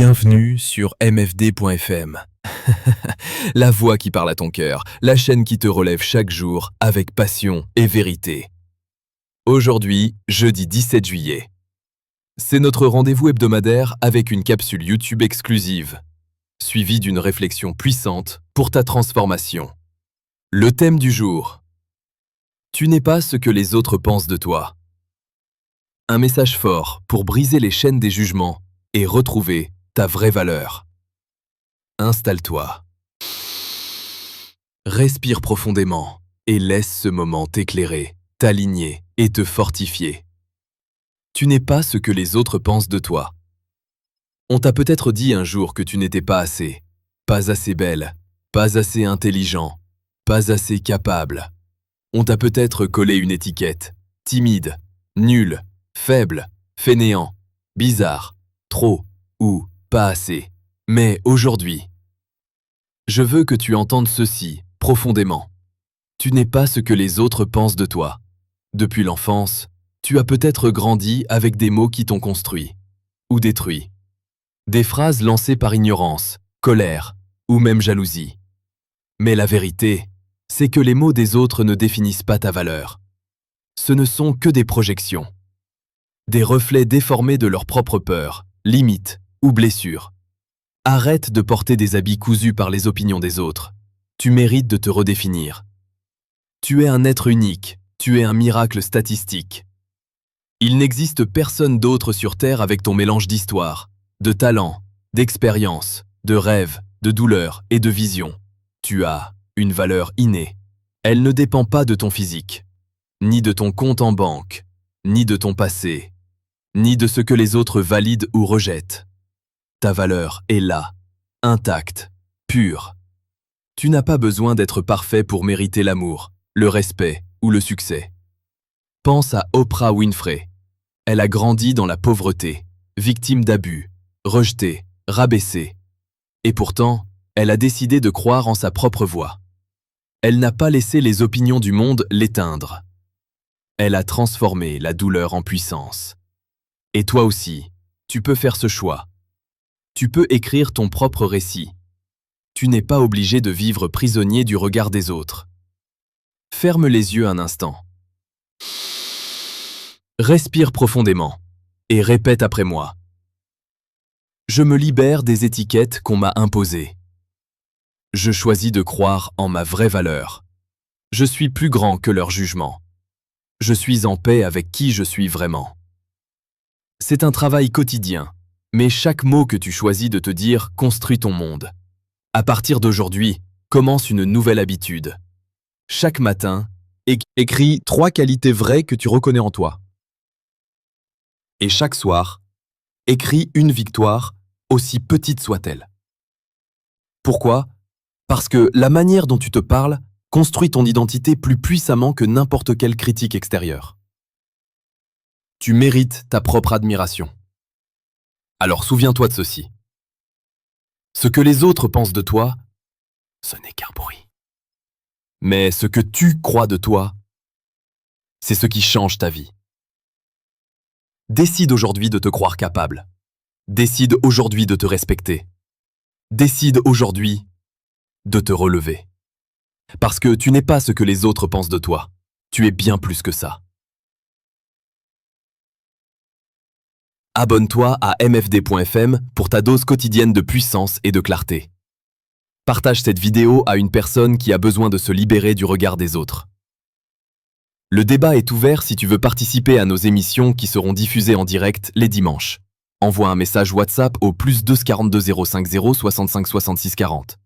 Bienvenue sur mfd.fm. La voix qui parle à ton cœur, la chaîne qui te relève chaque jour avec passion et vérité. Aujourd'hui, jeudi 17 juillet. C'est notre rendez-vous hebdomadaire avec une capsule YouTube exclusive, suivie d'une réflexion puissante pour ta transformation. Le thème du jour. Tu n'es pas ce que les autres pensent de toi. Un message fort pour briser les chaînes des jugements et retrouver ta vraie valeur. Installe-toi. Respire profondément et laisse ce moment t'éclairer, t'aligner et te fortifier. Tu n'es pas ce que les autres pensent de toi. On t'a peut-être dit un jour que tu n'étais pas assez belle, pas assez intelligent, pas assez capable. On t'a peut-être collé une étiquette, timide, nul, faible, fainéant, bizarre, trop ou pas assez. Mais aujourd'hui, je veux que tu entendes ceci profondément. Tu n'es pas ce que les autres pensent de toi. Depuis l'enfance, tu as peut-être grandi avec des mots qui t'ont construit ou détruit. Des phrases lancées par ignorance, colère ou même jalousie. Mais la vérité, c'est que les mots des autres ne définissent pas ta valeur. Ce ne sont que des projections. Des reflets déformés de leurs propres peurs, limites ou blessures. Arrête de porter des habits cousus par les opinions des autres. Tu mérites de te redéfinir. Tu es un être unique, tu es un miracle statistique. Il n'existe personne d'autre sur Terre avec ton mélange d'histoire, de talent, d'expérience, de rêve, de douleur et de vision. Tu as une valeur innée. Elle ne dépend pas de ton physique, ni de ton compte en banque, ni de ton passé, ni de ce que les autres valident ou rejettent. Ta valeur est là, intacte, pure. Tu n'as pas besoin d'être parfait pour mériter l'amour, le respect ou le succès. Pense à Oprah Winfrey. Elle a grandi dans la pauvreté, victime d'abus, rejetée, rabaissée. Et pourtant, elle a décidé de croire en sa propre voix. Elle n'a pas laissé les opinions du monde l'éteindre. Elle a transformé la douleur en puissance. Et toi aussi, tu peux faire ce choix. Tu peux écrire ton propre récit. Tu n'es pas obligé de vivre prisonnier du regard des autres. Ferme les yeux un instant. Respire profondément et répète après moi. Je me libère des étiquettes qu'on m'a imposées. Je choisis de croire en ma vraie valeur. Je suis plus grand que leur jugement. Je suis en paix avec qui je suis vraiment. C'est un travail quotidien, mais chaque mot que tu choisis de te dire construit ton monde. À partir d'aujourd'hui, commence une nouvelle habitude. Chaque matin, écris 3 qualités vraies que tu reconnais en toi. Et chaque soir, écris une victoire, aussi petite soit-elle. Pourquoi ? Parce que la manière dont tu te parles construit ton identité plus puissamment que n'importe quelle critique extérieure. Tu mérites ta propre admiration. Alors souviens-toi de ceci. Ce que les autres pensent de toi, ce n'est qu'un bruit. Mais ce que tu crois de toi, c'est ce qui change ta vie. Décide aujourd'hui de te croire capable. Décide aujourd'hui de te respecter. Décide aujourd'hui de te relever. Parce que tu n'es pas ce que les autres pensent de toi. Tu es bien plus que ça. Abonne-toi à mfd.fm pour ta dose quotidienne de puissance et de clarté. Partage cette vidéo à une personne qui a besoin de se libérer du regard des autres. Le débat est ouvert si tu veux participer à nos émissions qui seront diffusées en direct les dimanches. Envoie un message WhatsApp au +2 42 050 65 66 40.